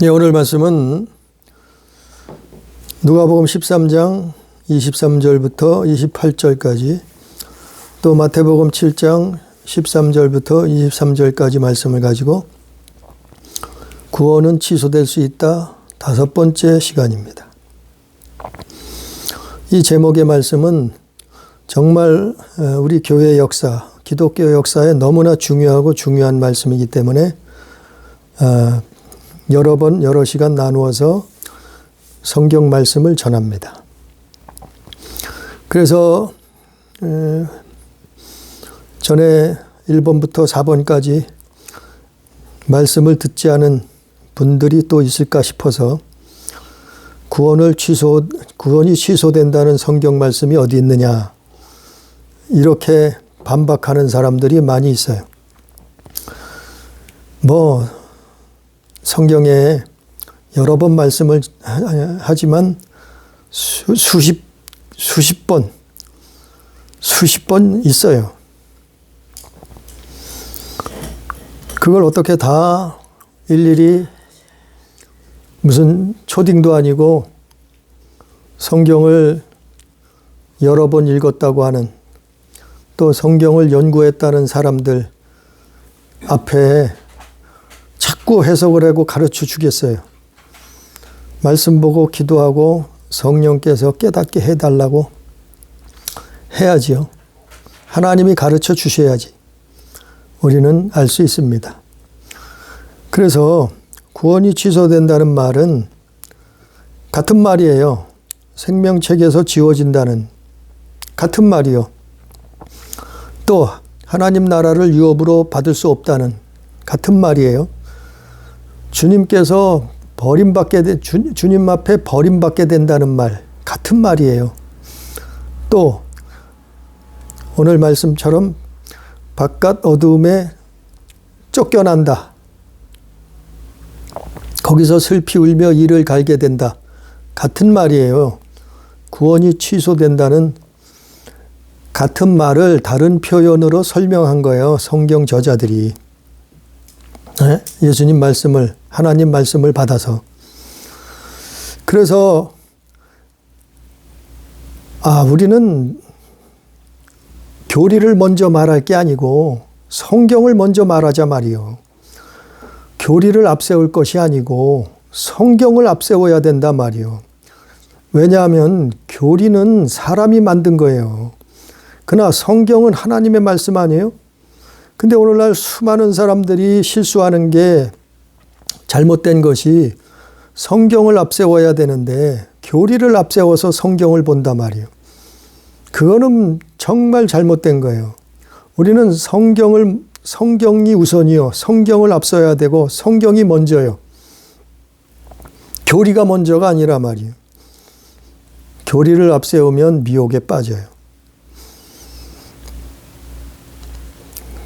네, 오늘 말씀은 누가복음 13장 23절부터 28절까지 또 마태복음 7장 13절부터 23절까지 말씀을 가지고 구원은 취소될 수 있다. 5번째 시간입니다. 이 제목의 말씀은 정말 우리 교회 역사, 기독교 역사에 너무나 중요하고 중요한 말씀이기 때문에 여러 번 여러 시간 나누어서 성경 말씀을 전합니다. 그래서 전에 1번부터 4번까지 말씀을 듣지 않은 분들이 또 있을까 싶어서 구원이 취소된다는 성경 말씀이 어디 있느냐 이렇게 반박하는 사람들이 많이 있어요. 성경에 여러 번 말씀을 하지만 수십 번 있어요. 그걸 어떻게 다 일일이 무슨 초딩도 아니고 성경을 여러 번 읽었다고 하는 또 성경을 연구했다는 사람들 앞에 자꾸 해석을 하고 가르쳐 주겠어요. 말씀 보고 기도하고 성령께서 깨닫게 해달라고 해야지요. 하나님이 가르쳐 주셔야지 우리는 알 수 있습니다. 그래서 구원이 취소된다는 말은 같은 말이에요. 생명책에서 지워진다는 같은 말이요. 또 하나님 나라를 유업으로 받을 수 없다는 같은 말이에요. 주님께서 주님 앞에 버림받게 된다는 말 같은 말이에요. 또 오늘 말씀처럼 바깥 어두움에 쫓겨난다. 거기서 슬피 울며 이를 갈게 된다. 같은 말이에요. 구원이 취소된다는 같은 말을 다른 표현으로 설명한 거예요. 성경 저자들이. 예수님 말씀을, 하나님 말씀을 받아서. 그래서 우리는 교리를 먼저 말할 게 아니고 성경을 먼저 말하자 말이요. 교리를 앞세울 것이 아니고 성경을 앞세워야 된다 말이요. 왜냐하면 교리는 사람이 만든 거예요. 그러나 성경은 하나님의 말씀 아니에요? 근데 오늘날 수많은 사람들이 실수하는 게 잘못된 것이 성경을 앞세워야 되는데 교리를 앞세워서 성경을 본단 말이에요. 그거는 정말 잘못된 거예요. 우리는 성경이 우선이요. 성경을 앞서야 되고 성경이 먼저요. 교리가 먼저가 아니라 말이에요. 교리를 앞세우면 미혹에 빠져요.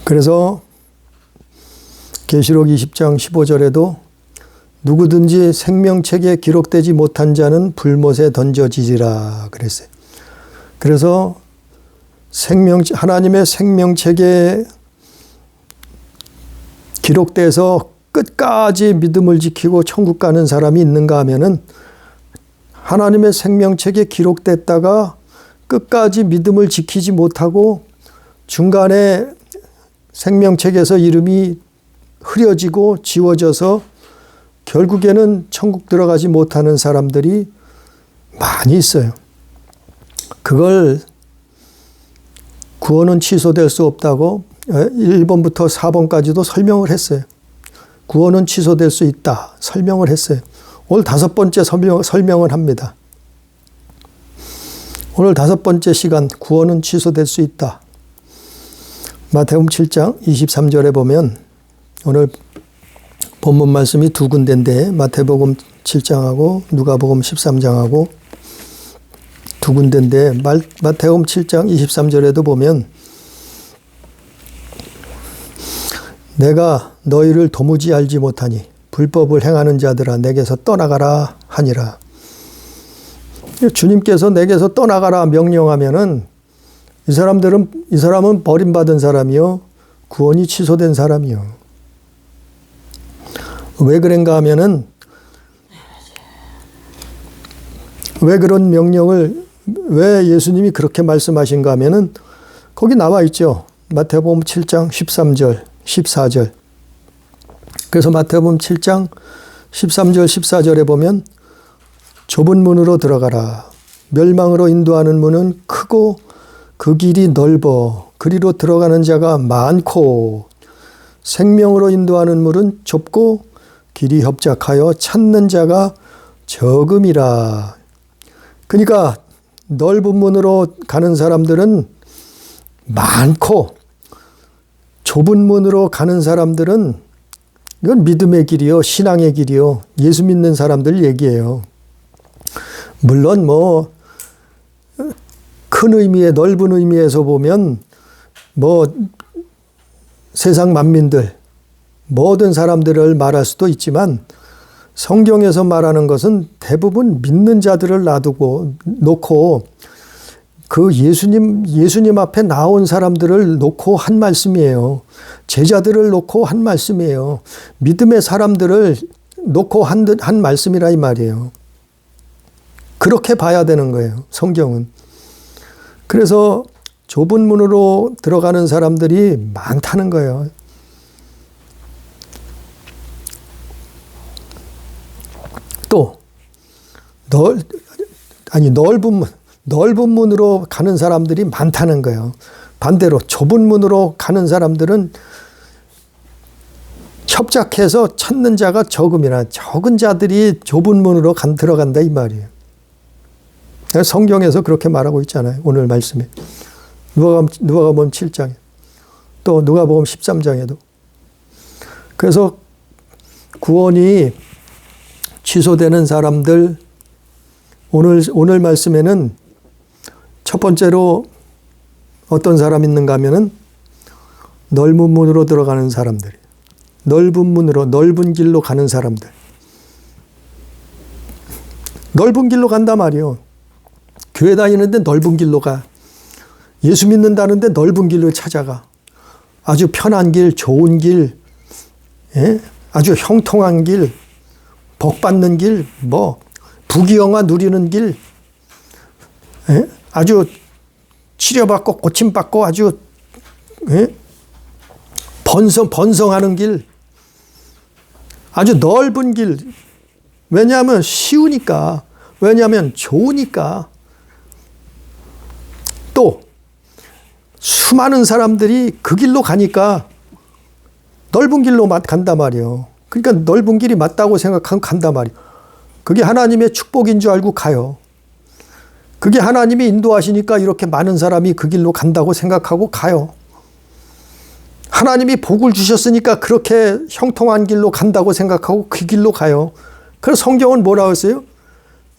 그래서 계시록 20장 15절에도 누구든지 생명책에 기록되지 못한 자는 불못에 던져지리라 그랬어요. 그래서 하나님의 생명책에 기록돼서 끝까지 믿음을 지키고 천국 가는 사람이 있는가 하면은 하나님의 생명책에 기록됐다가 끝까지 믿음을 지키지 못하고 중간에 생명책에서 이름이 흐려지고 지워져서 결국에는 천국 들어가지 못하는 사람들이 많이 있어요. 그걸 구원은 취소될 수 없다고 1번부터 4번까지도 설명을 했어요. 구원은 취소될 수 있다. 설명을 했어요. 오늘 5번째 설명을 합니다. 오늘 5번째 시간 구원은 취소될 수 있다. 마태복음 7장 23절에 보면 오늘 본문 말씀이 두 군데인데 마태복음 7장하고 누가복음 13장하고 두 군데인데 마태복음 7장 23절에도 보면 내가 너희를 도무지 알지 못하니 불법을 행하는 자들아 내게서 떠나가라 하니라. 주님께서 내게서 떠나가라 명령하면은 이 사람은 버림받은 사람이요. 구원이 취소된 사람이요. 왜 그런가 하면은 왜 그런 명령을, 왜 예수님이 그렇게 말씀하신가 하면은 거기 나와 있죠. 마태복음 7장 13절, 14절. 그래서 마태복음 7장 13절, 14절에 보면 좁은 문으로 들어가라. 멸망으로 인도하는 문은 크고 그 길이 넓어 그리로 들어가는 자가 많고 생명으로 인도하는 문은 좁고 길이 협착하여 찾는 자가 적음이라. 그러니까 넓은 문으로 가는 사람들은 많고 좁은 문으로 가는 사람들은 이건 믿음의 길이요, 신앙의 길이요, 예수 믿는 사람들 얘기예요. 물론 뭐 큰 의미의, 넓은 의미에서 보면 뭐 세상 만민들 모든 사람들을 말할 수도 있지만 성경에서 말하는 것은 대부분 믿는 자들을 놓고 그 예수님 앞에 나온 사람들을 놓고 한 말씀이에요. 제자들을 놓고 한 말씀이에요. 믿음의 사람들을 놓고 한 말씀이라 이 말이에요. 그렇게 봐야 되는 거예요, 성경은. 그래서 좁은 문으로 들어가는 사람들이 많다는 거예요. 또 넓은 문으로 가는 사람들이 많다는 거예요. 반대로 좁은 문으로 가는 사람들은 협착해서 찾는 자가 적음이라, 적은 자들이 좁은 문으로 들어간다 이 말이에요. 성경에서 그렇게 말하고 있잖아요. 오늘 말씀에. 누가복음 7장에. 또 누가복음 13장에도. 그래서 구원이 취소되는 사람들, 오늘 말씀에는 첫 번째로 어떤 사람이 있는가 하면은 넓은 문으로 들어가는 사람들. 넓은 문으로, 넓은 길로 가는 사람들. 넓은 길로 간단 말이에요. 교회 다니는데 넓은 길로 가. 예수 믿는다는데 넓은 길로 찾아가. 아주 편한 길, 좋은 길, 예? 아주 형통한 길, 복 받는 길, 뭐 부귀영화 누리는 길, 예? 아주 치료받고 고침받고 아주 예? 번성하는 길, 아주 넓은 길. 왜냐하면 쉬우니까, 왜냐하면 좋으니까. 또 수많은 사람들이 그 길로 가니까 넓은 길로 간단 말이에요. 그러니까 넓은 길이 맞다고 생각하면 간단 말이에요. 그게 하나님의 축복인 줄 알고 가요. 그게 하나님이 인도하시니까 이렇게 많은 사람이 그 길로 간다고 생각하고 가요. 하나님이 복을 주셨으니까 그렇게 형통한 길로 간다고 생각하고 그 길로 가요. 그래서 성경은 뭐라고 했어요?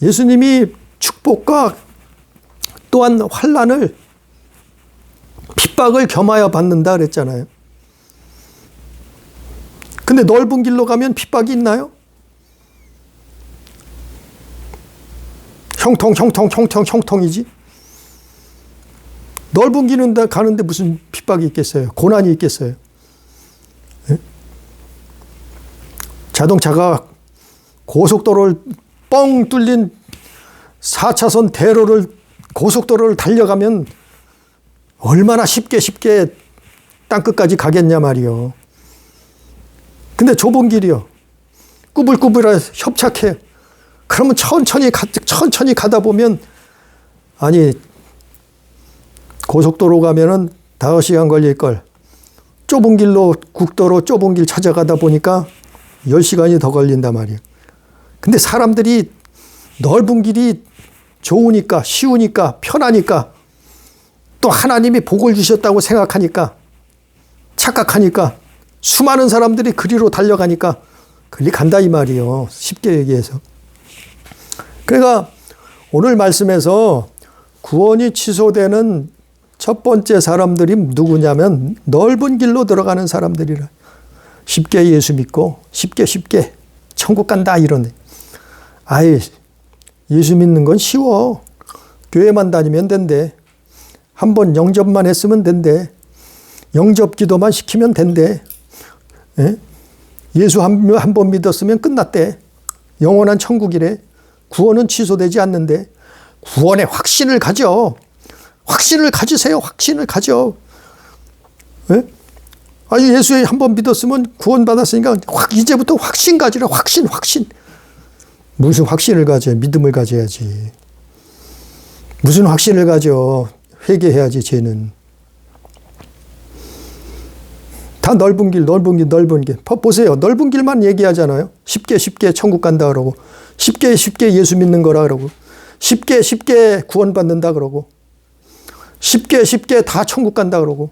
예수님이 축복과 또한 환난을, 핍박을 겸하여 받는다 그랬잖아요. 근데 넓은 길로 가면 핍박이 있나요? 형통이지. 넓은 길은 가는데 무슨 핍박이 있겠어요? 고난이 있겠어요? 네? 자동차가 고속도로를 뻥 뚫린 4차선 대로를, 고속도로를 달려가면 얼마나 쉽게 땅끝까지 가겠냐 말이요. 근데 좁은 길이요. 꾸불꾸불해, 협착해. 그러면 천천히 가다 보면, 아니, 고속도로 가면은 5시간 걸릴걸. 좁은 길로, 국도로 좁은 길 찾아가다 보니까 10시간이 더 걸린단 말이에요. 근데 사람들이 넓은 길이 좋으니까, 쉬우니까, 편하니까, 또 하나님이 복을 주셨다고 생각하니까, 착각하니까, 수많은 사람들이 그리로 달려가니까 그리 간다 이 말이에요. 쉽게 얘기해서. 그러니까 오늘 말씀에서 구원이 취소되는 첫 번째 사람들이 누구냐면 넓은 길로 들어가는 사람들이라. 쉽게 예수 믿고 쉽게 천국 간다 이러네. 아이, 예수 믿는 건 쉬워. 교회만 다니면 된대. 한번 영접만 했으면 된대. 영접 기도만 시키면 된대. 예? 예수 한 번 믿었으면 끝났대. 영원한 천국이래. 구원은 취소되지 않는데 구원의 확신을 가져. 확신을 가지세요. 확신을 가져. 예? 아니, 예수에 한번 믿었으면 구원받았으니까 이제부터 확신 가지라. 확신. 무슨 확신을 가져? 믿음을 가져야지. 무슨 확신을 가져? 회개해야지, 죄는. 다 넓은 길. 보세요. 넓은 길만 얘기하잖아요. 쉽게 천국 간다 그러고, 쉽게 예수 믿는 거라 그러고, 쉽게 구원받는다 그러고, 쉽게 다 천국 간다 그러고,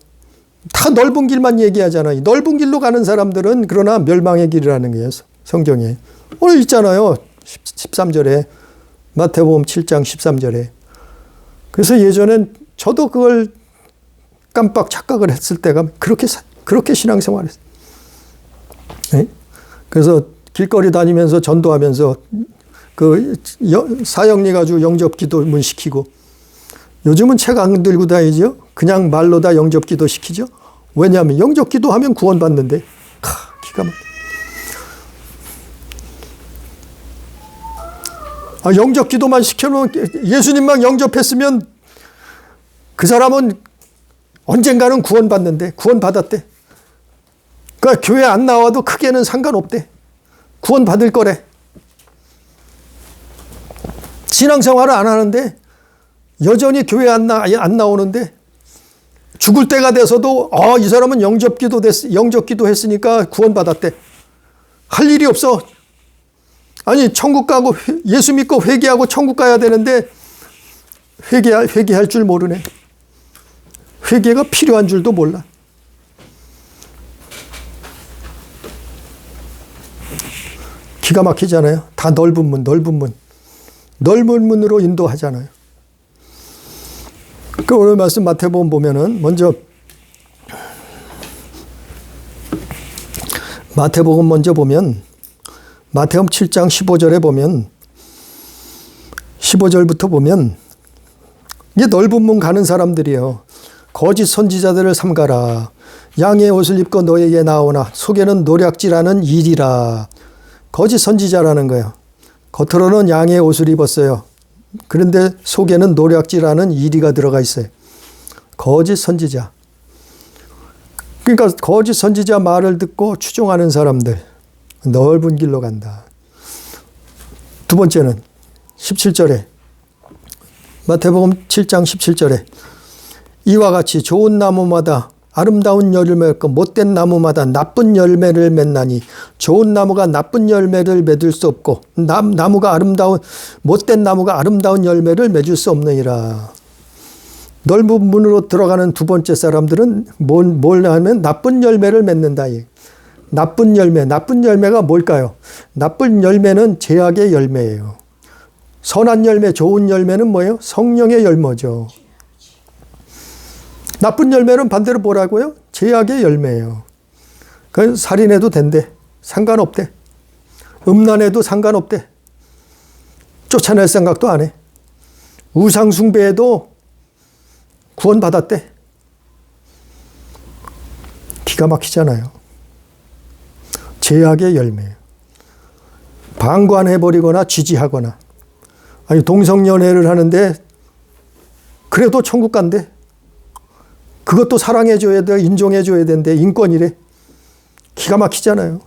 다 넓은 길만 얘기하잖아요. 넓은 길로 가는 사람들은 그러나 멸망의 길이라는 거예요. 성경에. 오늘 있잖아요. 13절에. 마태복음 7장 13절에. 그래서 예전엔 저도 그걸 깜빡 착각을 했을 때가 그렇게 신앙생활을 했어요. 네? 그래서 길거리 다니면서 전도하면서 그 사형리 가지고 영접기도문 시키고, 요즘은 책 안 들고 다니죠. 그냥 말로 다 영접기도 시키죠. 왜냐하면 영접기도 하면 구원받는데. 기가 막혀. 영접기도만 시켜놓은, 예수님만 영접했으면 그 사람은 언젠가는 구원받는데, 구원받았대. 그러니까 교회 안 나와도 크게는 상관없대. 구원받을 거래. 신앙생활을 안 하는데 여전히 교회 안 나오는데 죽을 때가 돼서도 이 사람은 영접기도 했으니까 구원받았대. 할 일이 없어. 아니, 천국 가고 예수 믿고 회개하고 천국 가야 되는데 회개할 줄 모르네. 회개가 필요한 줄도 몰라. 기가 막히잖아요. 다 넓은 문으로 인도하잖아요. 그 오늘 말씀 마태복음 보면은 먼저 마태복음 먼저 보면 마태복음 7장 15절에 보면 15절부터 보면 이게 넓은 문 가는 사람들이에요. 거짓 선지자들을 삼가라. 양의 옷을 입고 너에게 나오나 속에는 노략질하는 일이라. 거짓 선지자라는 거예요. 겉으로는 양의 옷을 입었어요. 그런데 속에는 노략질하는 이리가 들어가 있어요. 거짓 선지자. 그러니까 거짓 선지자 말을 듣고 추종하는 사람들. 넓은 길로 간다. 두 번째는 17절에 마태복음 7장 17절에 이와 같이 좋은 나무마다 아름다운 열매를 맺고 못된 나무마다 나쁜 열매를 맺나니 좋은 나무가 나쁜 열매를 맺을 수 없고 못된 나무가 아름다운 열매를 맺을 수 없느니라. 넓은 문으로 들어가는 두 번째 사람들은 뭘 하면 나쁜 열매를 맺는다. 나쁜 열매가 뭘까요? 나쁜 열매는 죄악의 열매예요. 선한 열매, 좋은 열매는 뭐예요? 성령의 열매죠. 나쁜 열매는 반대로 뭐라고요? 죄악의 열매예요. 그 살인해도 된대. 상관없대. 음란해도 상관없대. 쫓아낼 생각도 안 해. 우상 숭배해도 구원받았대. 기가 막히잖아요. 죄악의 열매예요. 방관해버리거나 지지하거나, 아니 동성연애를 하는데 그래도 천국 간대. 그것도 사랑해줘야 돼, 인정해줘야 된대. 인권이래. 기가 막히잖아요.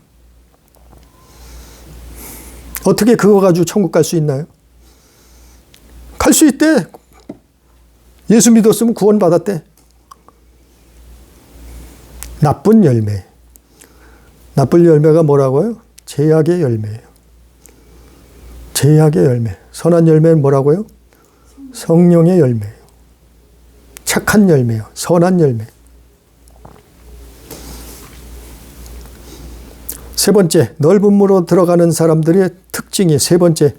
어떻게 그거 가지고 천국 갈 수 있나요? 갈 수 있대. 예수 믿었으면 구원받았대. 나쁜 열매. 나쁜 열매가 뭐라고요? 죄악의 열매예요. 죄악의 열매. 선한 열매는 뭐라고요? 성령의 열매예요. 착한 열매요. 선한 열매. 세 번째, 넓은 문으로 들어가는 사람들의 특징이 세 번째,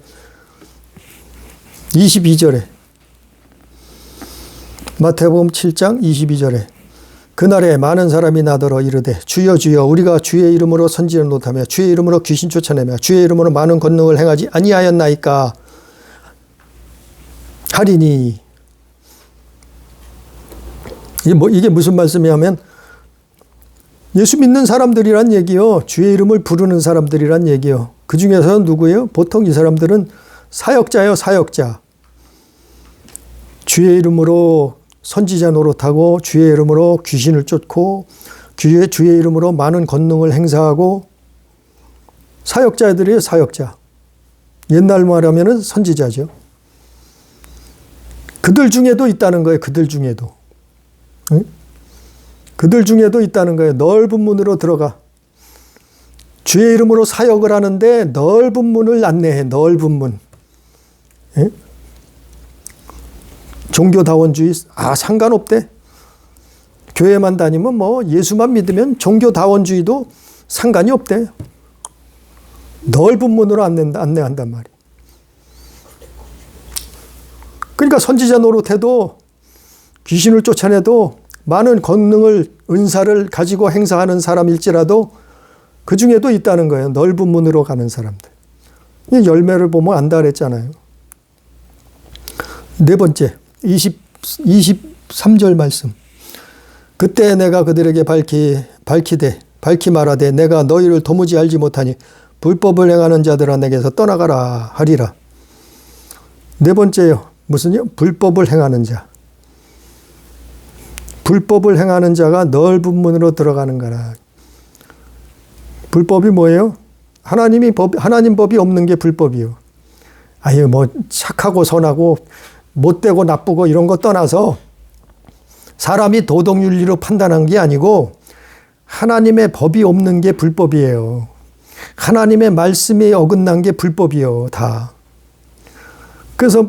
22절에 마태복음 7장 22절에 그날에 많은 사람이 나더러 이르되 주여 주여 우리가 주의 이름으로 선지를 못하며 주의 이름으로 귀신 쫓아내며 주의 이름으로 많은 권능을 행하지 아니하였나이까 하리니. 이게 무슨 말씀이냐면 예수 믿는 사람들이란 얘기요. 주의 이름을 부르는 사람들이란 얘기요. 그 중에서 누구예요? 보통 이 사람들은 사역자예요. 사역자. 주의 이름으로 선지자 노릇하고 주의 이름으로 귀신을 쫓고 주의 이름으로 많은 권능을 행사하고 사역자들이에요. 사역자. 옛날 말하면 선지자죠. 그들 중에도 있다는 거예요. 그들 중에도. 응? 그들 중에도 있다는 거예요. 넓은 문으로 들어가. 주의 이름으로 사역을 하는데 넓은 문을 안내해. 넓은 문. 응? 종교다원주의 상관없대. 교회만 다니면 뭐 예수만 믿으면 종교다원주의도 상관이 없대. 넓은 문으로 안내한단 말이에요. 그러니까 선지자 노릇해도 귀신을 쫓아내도 많은 권능을 은사를 가지고 행사하는 사람일지라도 그 중에도 있다는 거예요. 넓은 문으로 가는 사람들. 이 열매를 보면 안다 그랬잖아요. 네 번째 23절 말씀. 그때 내가 그들에게 밝히 말하되 내가 너희를 도무지 알지 못하니 불법을 행하는 자들아 내게서 떠나가라 하리라. 네 번째요. 무슨요? 불법을 행하는 자. 불법을 행하는 자가 넓은 문으로 들어가는 거라. 불법이 뭐예요? 하나님 법이 없는 게 불법이요. 아유, 뭐 착하고 선하고 못되고 나쁘고 이런 거 떠나서 사람이 도덕윤리로 판단한 게 아니고 하나님의 법이 없는 게 불법이에요. 하나님의 말씀이 어긋난 게 불법이요. 다. 그래서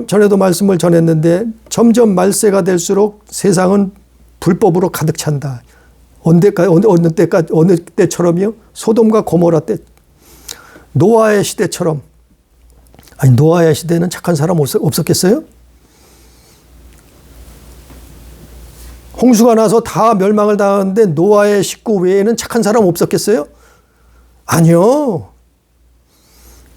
전에도 말씀을 전했는데 점점 말세가 될수록 세상은 불법으로 가득 찬다. 어느 때처럼요? 소돔과 고모라 때. 노아의 시대처럼. 아니, 노아의 시대는 착한 사람 없었겠어요? 홍수가 나서 다 멸망을 당하는데 노아의 식구 외에는 착한 사람 없었겠어요? 아니요.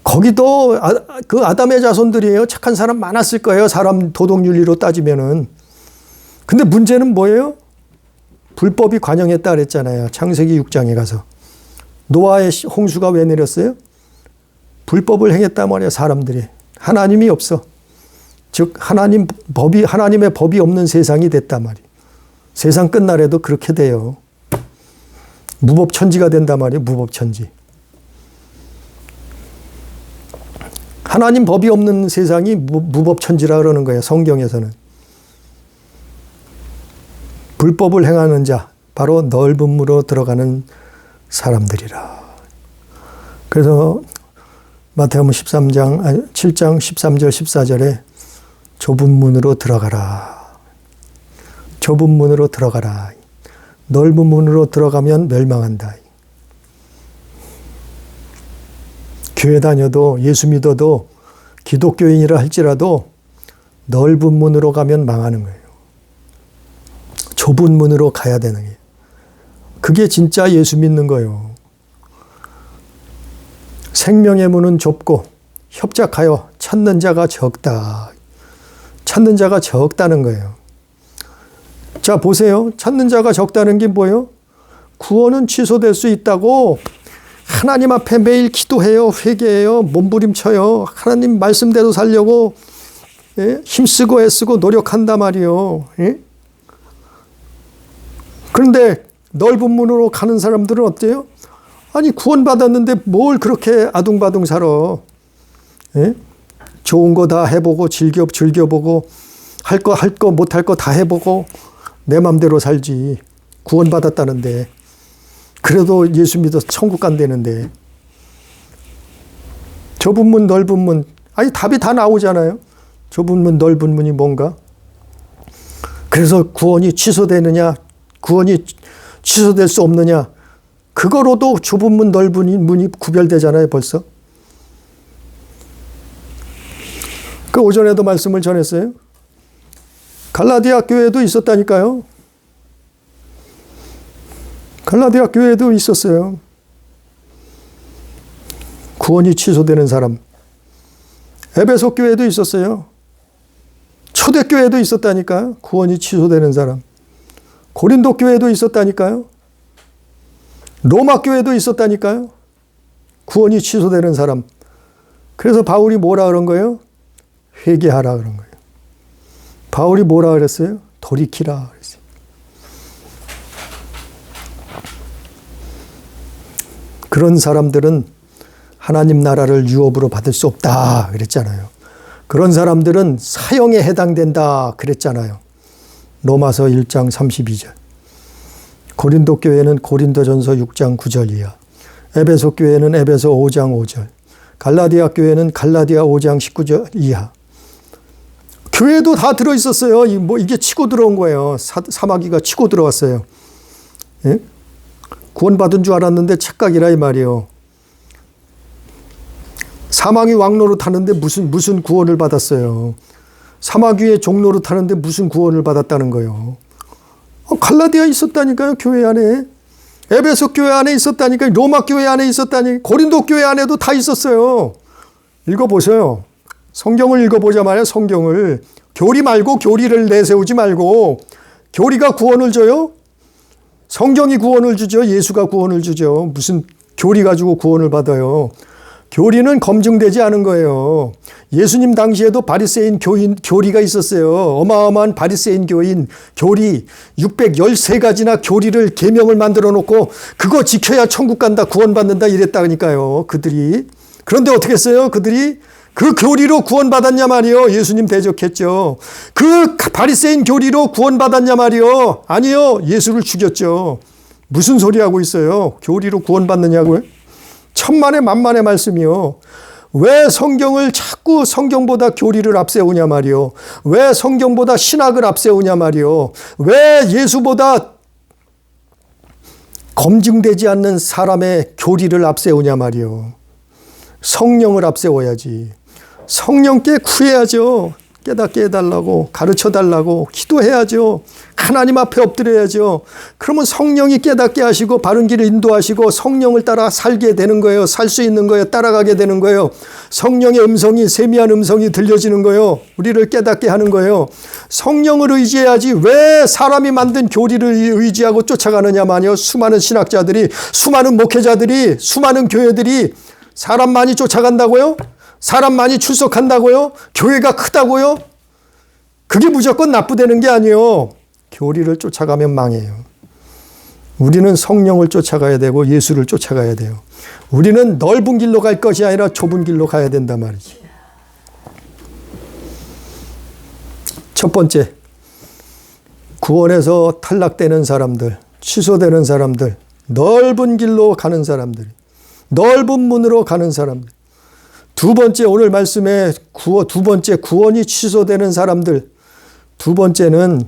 거기도 그 아담의 자손들이에요. 착한 사람 많았을 거예요. 사람 도덕윤리로 따지면은. 근데 문제는 뭐예요? 불법이 관영했다 그랬잖아요. 창세기 6장에 가서. 노아의 홍수가 왜 내렸어요? 불법을 행했단 말이에요. 사람들이. 하나님이 없어. 즉 하나님의 법이 없는 세상이 됐단 말이에요. 세상 끝날에도 그렇게 돼요. 무법천지가 된단 말이에요. 무법천지. 하나님 법이 없는 세상이 무법천지라 그러는 거예요. 성경에서는. 불법을 행하는 자, 바로 넓은 문으로 들어가는 사람들이라. 그래서 마태복음 7장 13절 14절에 좁은 문으로 들어가라. 좁은 문으로 들어가라. 넓은 문으로 들어가면 멸망한다. 교회 다녀도 예수 믿어도 기독교인이라 할지라도 넓은 문으로 가면 망하는 거예요. 좁은 문으로 가야 되는 게. 그게 진짜 예수 믿는 거예요. 생명의 문은 좁고 협착하여 찾는 자가 적다. 찾는 자가 적다는 거예요. 자, 보세요. 찾는 자가 적다는 게 뭐예요? 구원은 취소될 수 있다고 하나님 앞에 매일 기도해요. 회개해요. 몸부림쳐요. 하나님 말씀대로 살려고 힘쓰고 애쓰고 노력한단 말이에요. 그런데 넓은 문으로 가는 사람들은 어때요? 아니, 구원받았는데 뭘 그렇게 아둥바둥 살아. 좋은 거 다 해보고 즐겨보고 할 거 못할 거 다 해보고 내 맘대로 살지. 구원받았다는데. 그래도 예수 믿어서 천국 간다는데. 좁은 문 넓은 문. 아니, 답이 다 나오잖아요. 좁은 문 넓은 문이 뭔가. 그래서 구원이 취소되느냐, 구원이 취소될 수 없느냐. 그거로도 좁은 문 넓은 문이 구별되잖아요. 벌써. 그 오전에도 말씀을 전했어요. 갈라디아 교회도 있었다니까요. 갈라디아 교회도 있었어요. 구원이 취소되는 사람. 에베소 교회도 있었어요. 초대교회도 있었다니까요. 구원이 취소되는 사람. 고린도 교회도 있었다니까요. 로마 교회도 있었다니까요. 구원이 취소되는 사람. 그래서 바울이 뭐라 그런 거예요? 회개하라 그런 거예요. 바울이 뭐라 그랬어요? 돌이키라 그랬어요. 그런 사람들은 하나님 나라를 유업으로 받을 수 없다 그랬잖아요. 그런 사람들은 사형에 해당된다 그랬잖아요. 로마서 1장 32절. 고린도 교회는 고린도전서 6장 9절 이하. 에베소 교회는 에베소 5장 5절. 갈라디아 교회는 갈라디아 5장 19절 이하. 교회도 다 들어있었어요. 이게 치고 들어온 거예요. 사마귀가 치고 들어왔어요. 예? 구원받은 줄 알았는데 착각이라 이 말이에요. 사마귀 왕노로 타는데 무슨 구원을 받았어요. 사마귀의 종로로 타는데 무슨 구원을 받았다는 거예요. 갈라디아 있었다니까요. 교회 안에. 에베소 교회 안에 있었다니까요. 로마 교회 안에 있었다니까요. 고린도 교회 안에도 다 있었어요. 읽어보세요. 성경을 읽어보자 말이에요. 성경을. 교리 말고 교리를 내세우지 말고 교리가 구원을 줘요? 성경이 구원을 주죠. 예수가 구원을 주죠. 무슨 교리 가지고 구원을 받아요. 교리는 검증되지 않은 거예요. 예수님 당시에도 바리새인 교리가 있었어요. 어마어마한 바리새인 교리 613가지나 교리를 계명을 만들어 놓고 그거 지켜야 천국 간다 구원받는다 이랬다니까요. 그들이. 그런데 어떻게 했어요? 그들이 그 교리로 구원받았냐 말이요. 예수님 대적했죠. 그 바리새인 교리로 구원받았냐 말이요. 아니요. 예수를 죽였죠. 무슨 소리 하고 있어요? 교리로 구원받느냐고요? 천만의 만만의 말씀이요. 왜 성경을 자꾸 성경보다 교리를 앞세우냐 말이요. 왜 성경보다 신학을 앞세우냐 말이요. 왜 예수보다 검증되지 않는 사람의 교리를 앞세우냐 말이요. 성령을 앞세워야지. 성령께 구해야죠. 깨닫게 해달라고, 가르쳐달라고, 기도해야죠. 하나님 앞에 엎드려야죠. 그러면 성령이 깨닫게 하시고 바른 길을 인도하시고 성령을 따라 살게 되는 거예요. 살 수 있는 거예요. 따라가게 되는 거예요. 성령의 음성이, 세미한 음성이 들려지는 거예요. 우리를 깨닫게 하는 거예요. 성령을 의지해야지 왜 사람이 만든 교리를 의지하고 쫓아가느냐 말이요. 수많은 신학자들이, 수많은 목회자들이, 수많은 교회들이 사람 많이 쫓아간다고요? 사람 많이 출석한다고요? 교회가 크다고요? 그게 무조건 나쁘다는 게 아니에요. 교리를 쫓아가면 망해요. 우리는 성령을 쫓아가야 되고 예수를 쫓아가야 돼요. 우리는 넓은 길로 갈 것이 아니라 좁은 길로 가야 된단 말이죠. 첫 번째, 구원에서 탈락되는 사람들, 취소되는 사람들, 넓은 길로 가는 사람들, 넓은 문으로 가는 사람들. 두 번째, 오늘 말씀에 두 번째, 구원이 취소되는 사람들. 두 번째는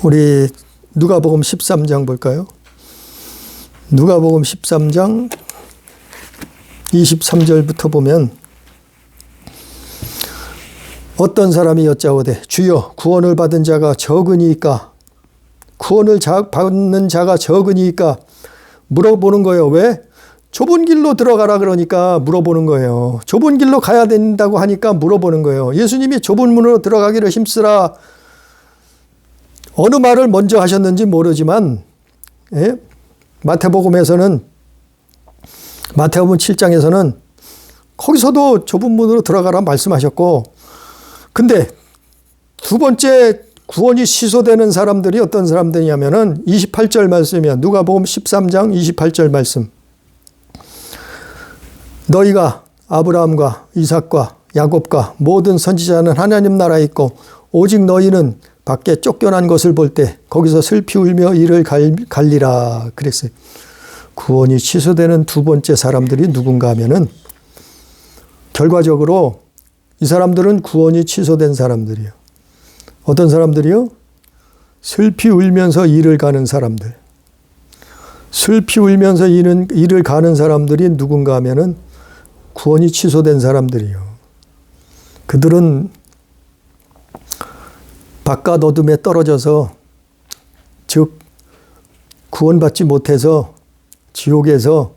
우리 누가복음 13장 볼까요? 누가복음 13장 23절부터 보면 어떤 사람이 여짜오되 주여 구원을 받은 자가 적으니까 구원을 받는 자가 적으니까 물어보는 거예요. 왜? 좁은 길로 들어가라 그러니까 물어보는 거예요. 좁은 길로 가야 된다고 하니까 물어보는 거예요. 예수님이 좁은 문으로 들어가기를 힘쓰라. 어느 말을 먼저 하셨는지 모르지만 마태복음에서는 마태복음 7장에서는 거기서도 좁은 문으로 들어가라 말씀하셨고 근데 두 번째 구원이 취소되는 사람들이 어떤 사람들이냐면은 28절 말씀이야. 누가복음 13장 28절 말씀. 너희가 아브라함과 이삭과 야곱과 모든 선지자는 하나님 나라에 있고 오직 너희는 밖에 쫓겨난 것을 볼 때 거기서 슬피 울며 이를 갈리라 그랬어요. 구원이 취소되는 두 번째 사람들이 누군가 하면은 결과적으로 이 사람들은 구원이 취소된 사람들이에요. 어떤 사람들이요? 슬피 울면서 이를 가는 사람들. 슬피 울면서 이를 가는 사람들이 누군가 하면은 구원이 취소된 사람들이요. 그들은 바깥 어둠에 떨어져서 즉 구원받지 못해서 지옥에서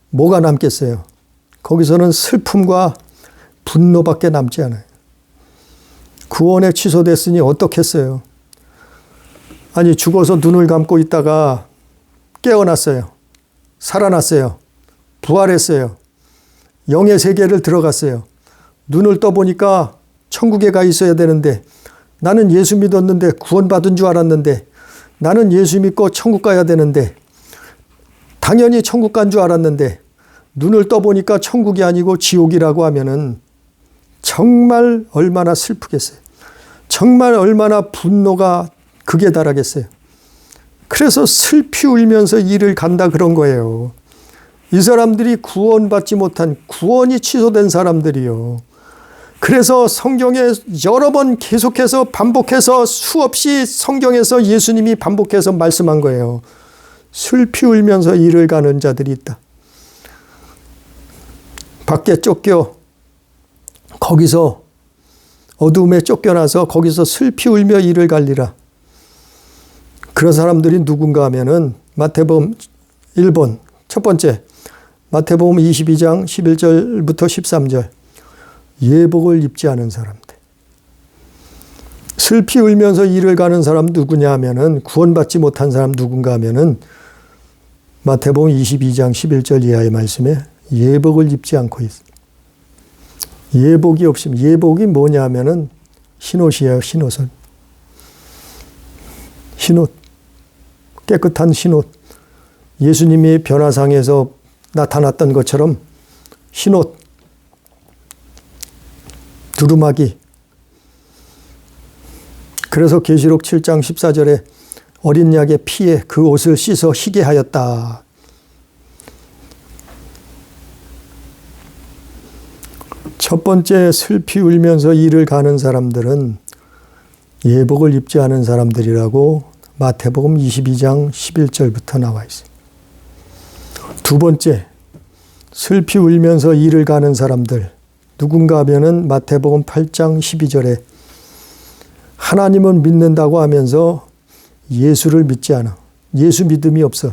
뭐가 남겠어요? 거기서는 슬픔과 분노밖에 남지 않아요. 구원에 취소됐으니 어떻겠어요? 아니 죽어서 눈을 감고 있다가 깨어났어요. 살아났어요. 부활했어요. 영의 세계를 들어갔어요. 눈을 떠보니까 천국에 가 있어야 되는데, 나는 예수 믿었는데 구원받은 줄 알았는데, 나는 예수 믿고 천국 가야 되는데, 당연히 천국 간 줄 알았는데 눈을 떠보니까 천국이 아니고 지옥이라고 하면은 정말 얼마나 슬프겠어요. 정말 얼마나 분노가 극에 달하겠어요. 그래서 슬피 울면서 일을 간다 그런 거예요. 이 사람들이 구원받지 못한, 구원이 취소된 사람들이요. 그래서 성경에 여러 번 계속해서 반복해서 수없이 성경에서 예수님이 반복해서 말씀한 거예요. 슬피 울면서 일을 가는 자들이 있다. 밖에 쫓겨 거기서 어두움에 쫓겨나서 거기서 슬피 울며 일을 갈리라. 그런 사람들이 누군가 하면은 마태복음 1번 첫 번째 마태복음 22장 11절부터 13절 예복을 입지 않은 사람들. 슬피 울면서 일을 가는 사람 누구냐 하면은 구원받지 못한 사람 누군가 하면은 마태복음 22장 11절 이하의 말씀에 예복을 입지 않고 있습니다. 예복이 없으면, 예복이 뭐냐 하면은 흰옷이에요. 흰옷은. 흰옷. 깨끗한 흰옷. 예수님이 변화상에서 나타났던 것처럼 흰옷. 두루마기. 그래서 계시록 7장 14절에 어린 양의 피에 그 옷을 씻어 희게 하였다. 첫 번째 슬피 울면서 일을 가는 사람들은 예복을 입지 않은 사람들이라고 마태복음 22장 11절부터 나와 있어요. 두 번째 슬피 울면서 일을 가는 사람들 누군가 하면은 마태복음 8장 12절에 하나님은 믿는다고 하면서 예수를 믿지 않아. 예수 믿음이 없어.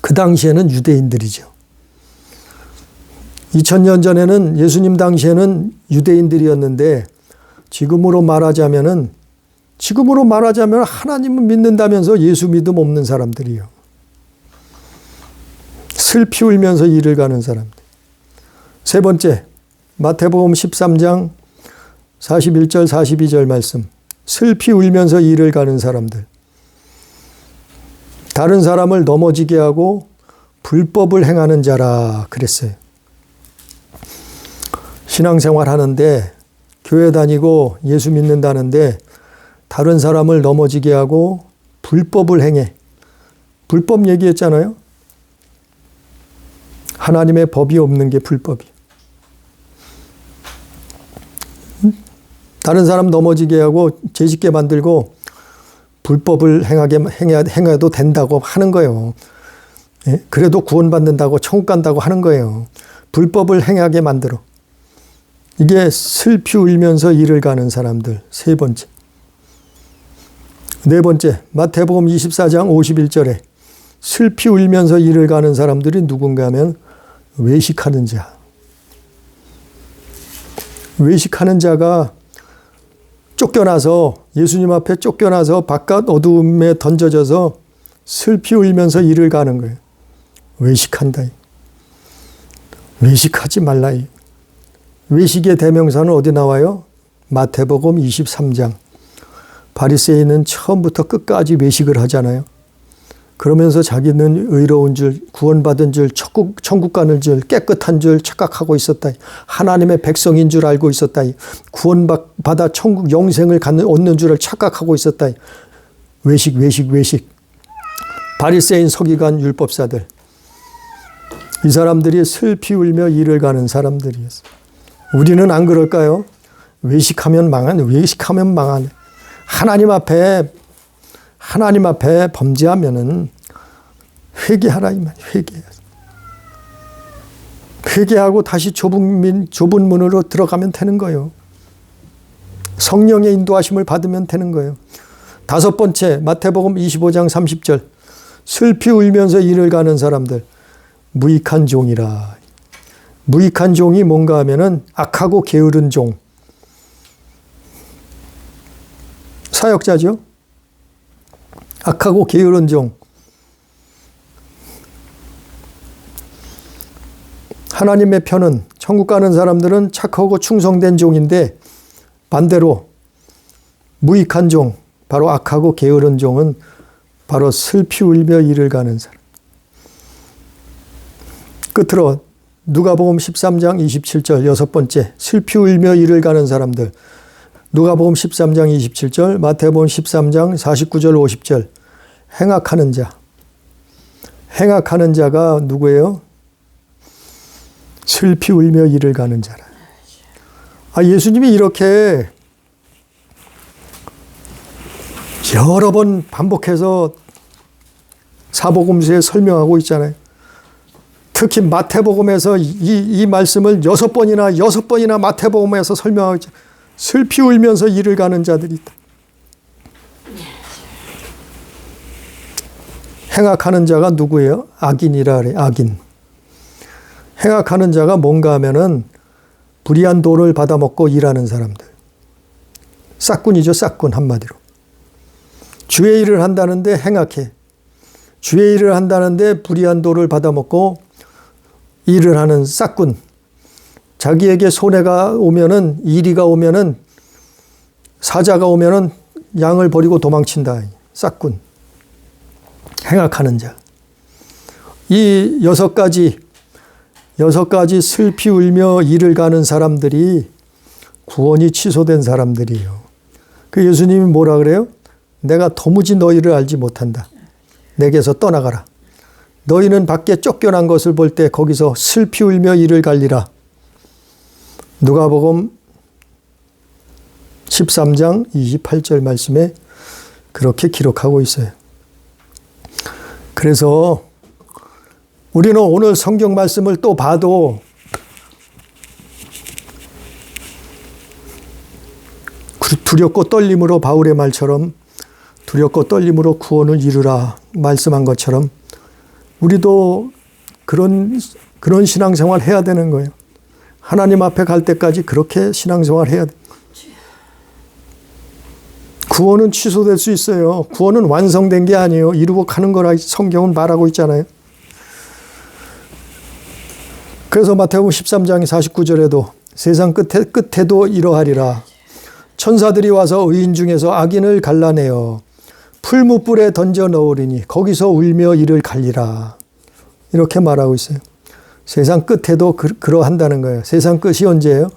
그 당시에는 유대인들이죠. 2000년 전에는 예수님 당시에는 유대인들이었는데 지금으로 말하자면 하나님은 믿는다면서 예수 믿음 없는 사람들이요. 슬피 울면서 일을 가는 사람들. 세 번째, 마태복음 13장 41절 42절 말씀. 슬피 울면서 일을 가는 사람들. 다른 사람을 넘어지게 하고 불법을 행하는 자라 그랬어요. 신앙생활 하는데 교회 다니고 예수 믿는다는데 다른 사람을 넘어지게 하고 불법을 행해. 불법 얘기했잖아요. 하나님의 법이 없는 게 불법이. 다른 사람 넘어지게 하고 죄짓게 만들고 불법을 행해도 된다고 하는 거예요. 예? 그래도 구원받는다고 천국 간다고 하는 거예요. 불법을 행하게 만들어. 이게 슬피 울면서 일을 가는 사람들. 세 번째. 네 번째, 마태복음 24장 51절에 슬피 울면서 일을 가는 사람들이 누군가 하면 외식하는 자. 외식하는 자가 쫓겨나서 예수님 앞에 쫓겨나서 바깥 어두움에 던져져서 슬피 울면서 일을 가는 거예요. 외식한다. 외식하지 말라. 외식의 대명사는 어디 나와요? 마태복음 23장. 바리새인은 처음부터 끝까지 외식을 하잖아요. 그러면서 자기는 의로운 줄, 구원받은 줄, 천국 가는 줄, 깨끗한 줄 착각하고 있었다. 하나님의 백성인 줄 알고 있었다. 구원받아 천국 영생을 얻는 줄을 착각하고 있었다. 외식. 바리새인 서기관 율법사들. 이 사람들이 슬피 울며 일을 가는 사람들이었어요. 우리는 안 그럴까요? 외식하면 망하네. 하나님 앞에 범죄하면은 회개하라 이 말. 회개하고 다시 좁은 문으로 들어가면 되는 거예요. 성령의 인도하심을 받으면 되는 거예요. 다섯 번째, 마태복음 25장 30절. 슬피 울면서 일을 가는 사람들. 무익한 종이라. 무익한 종이 뭔가 하면은 악하고 게으른 종. 사역자죠. 악하고 게으른 종. 하나님의 편은 천국 가는 사람들은 착하고 충성된 종인데 반대로 무익한 종, 바로 악하고 게으른 종은 바로 슬피 울며 이를 가는 사람. 끝으로 누가복음 13장 27절 여섯 번째, 슬피 울며 이를 가는 사람들. 누가복음 13장 27절, 마태복음 13장 49절 50절. 행악하는 자. 행악하는 자가 누구예요? 슬피 울며 이를 가는 자라. 예수님이 이렇게 여러 번 반복해서 사복음서에 설명하고 있잖아요. 특히 마태복음에서 이 말씀을 여섯 번이나 마태복음에서 설명하고 있잖아요. 슬피 울면서 이를 가는 자들이 있다. 행악하는 자가 누구예요? 악인이라 그래. 악인. 행악하는 자가 뭔가 하면은 불의한 돈을 받아먹고 일하는 사람들. 싹군이죠. 싹군 한마디로. 주의 일을 한다는데 행악해. 주의 일을 한다는데 불의한 돈을 받아먹고 일을 하는 싹군. 자기에게 손해가 오면은, 이리가 오면은, 사자가 오면은 양을 버리고 도망친다. 싹군. 행악하는 자. 이 여섯 가지 슬피 울며 이를 가는 사람들이 구원이 취소된 사람들이에요. 그 예수님이 뭐라 그래요? 내가 도무지 너희를 알지 못한다. 내게서 떠나가라. 너희는 밖에 쫓겨난 것을 볼 때 거기서 슬피 울며 이를 갈리라. 누가복음 13장 28절 말씀에 그렇게 기록하고 있어요. 그래서 우리는 오늘 성경 말씀을 또 봐도 두렵고 떨림으로 바울의 말처럼 두렵고 떨림으로 구원을 이루라 말씀한 것처럼 우리도 그런 신앙생활 해야 되는 거예요. 하나님 앞에 갈 때까지 그렇게 신앙생활 해야 돼. 구원은 취소될 수 있어요. 구원은 완성된 게 아니에요. 이루고 가는 거라 성경은 말하고 있잖아요. 그래서 마태복음 13장 49절에도 세상 끝에도 이러하리라. 천사들이 와서 의인 중에서 악인을 갈라내어 풀무불에 던져 넣으리니 거기서 울며 이를 갈리라. 이렇게 말하고 있어요. 세상 끝에도 그러한다는 거예요. 세상 끝이 언제예요?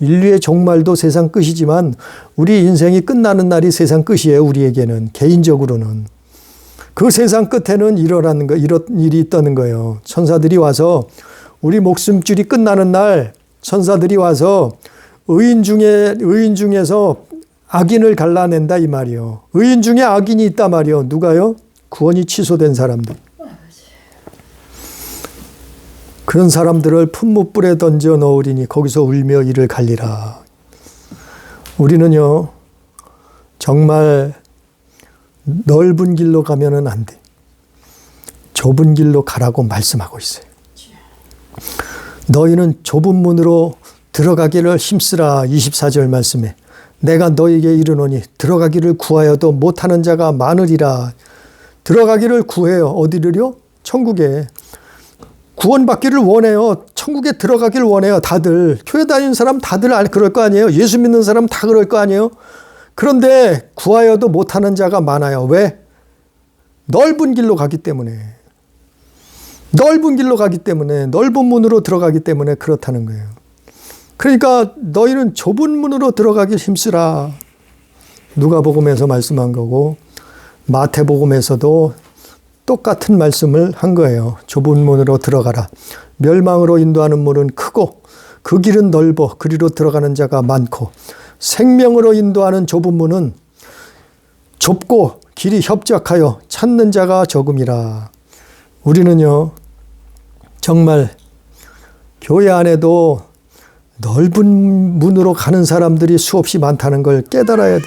인류의 종말도 세상 끝이지만 우리 인생이 끝나는 날이 세상 끝이에요. 우리에게는 개인적으로는. 그 세상 끝에는 이런 일이 있다는 거예요. 천사들이 와서 우리 목숨줄이 끝나는 날 천사들이 와서 의인 중에서 악인을 갈라낸다 이 말이요. 의인 중에 악인이 있다 말이요. 누가요? 구원이 취소된 사람들. 그런 사람들을 품무불에 던져 넣으리니 거기서 울며 이를 갈리라. 우리는요, 정말 넓은 길로 가면은 안 돼. 좁은 길로 가라고 말씀하고 있어요. 너희는 좁은 문으로 들어가기를 힘쓰라. 24절 말씀에 내가 너에게 이르노니 들어가기를 구하여도 못하는 자가 많으리라. 들어가기를 구해요. 어디를요? 천국에. 구원받기를 원해요. 천국에 들어가기를 원해요. 다들. 교회 다니는 사람 다들 그럴 거 아니에요. 예수 믿는 사람 다 그럴 거 아니에요. 그런데 구하여도 못하는 자가 많아요. 왜? 넓은 길로 가기 때문에. 넓은 길로 가기 때문에, 넓은 문으로 들어가기 때문에 그렇다는 거예요. 그러니까 너희는 좁은 문으로 들어가길 힘쓰라. 누가복음에서 말씀한 거고 마태복음에서도 똑같은 말씀을 한 거예요. 좁은 문으로 들어가라. 멸망으로 인도하는 문은 크고 그 길은 넓어 그리로 들어가는 자가 많고 생명으로 인도하는 좁은 문은 좁고 길이 협착하여 찾는 자가 적음이라. 우리는요, 정말 교회 안에도 넓은 문으로 가는 사람들이 수없이 많다는 걸 깨달아야 돼.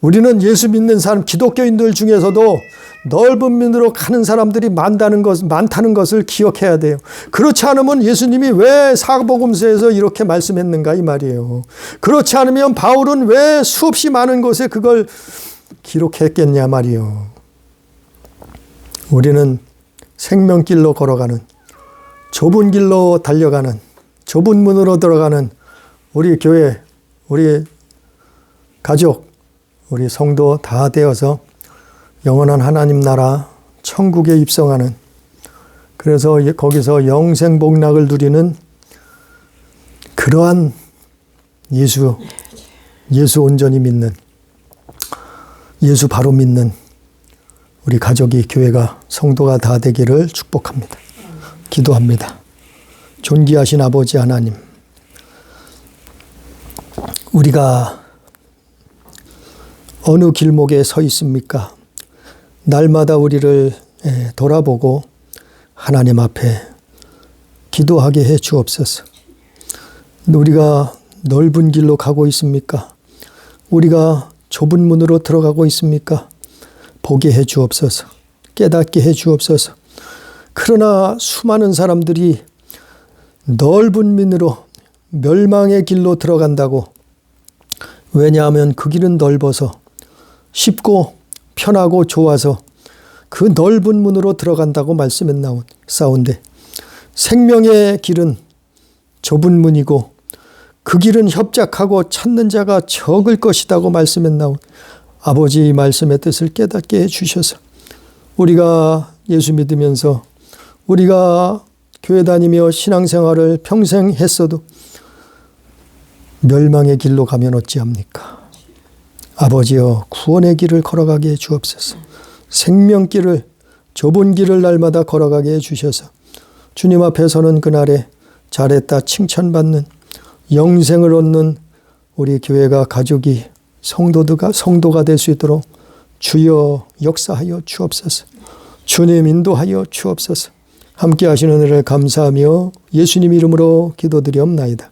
우리는 예수 믿는 사람, 기독교인들 중에서도 넓은 문으로 가는 사람들이 많다는 것을 기억해야 돼요. 그렇지 않으면 예수님이 왜 사복음서에서 이렇게 말씀했는가 이 말이에요. 그렇지 않으면 바울은 왜 수없이 많은 곳에 그걸 기록했겠냐 말이에요. 우리는 생명길로 걸어가는 좁은 길로 달려가는, 좁은 문으로 들어가는 우리 교회, 우리 가족, 우리 성도 다 되어서 영원한 하나님 나라 천국에 입성하는, 그래서 거기서 영생 복락을 누리는 그러한 예수 온전히 믿는, 예수 바로 믿는 우리 가족이, 교회가, 성도가 다 되기를 축복합니다. 기도합니다. 존귀하신 아버지 하나님, 우리가 어느 길목에 서 있습니까? 날마다 우리를 돌아보고 하나님 앞에 기도하게 해 주옵소서. 우리가 넓은 길로 가고 있습니까? 우리가 좁은 문으로 들어가고 있습니까? 보게 해 주옵소서. 깨닫게 해 주옵소서. 그러나 수많은 사람들이 넓은 문으로 멸망의 길로 들어간다고. 왜냐하면 그 길은 넓어서 쉽고 편하고 좋아서 그 넓은 문으로 들어간다고 말씀에 나온데, 생명의 길은 좁은 문이고 그 길은 협착하고 찾는 자가 적을 것이라고 말씀에 나온 아버지 말씀의 뜻을 깨닫게 해주셔서 우리가 예수 믿으면서 우리가 교회 다니며 신앙생활을 평생 했어도 멸망의 길로 가면 어찌합니까? 아버지여, 구원의 길을 걸어가게 해 주옵소서. 생명길을, 좁은 길을 날마다 걸어가게 해 주셔서 주님 앞에 서는 그날에 잘했다 칭찬받는, 영생을 얻는 우리 교회가, 가족이, 성도가 될 수 있도록 주여 역사하여 주옵소서. 주님 인도하여 주옵소서. 함께 하시는 은혜를 감사하며 예수님 이름으로 기도드리옵나이다.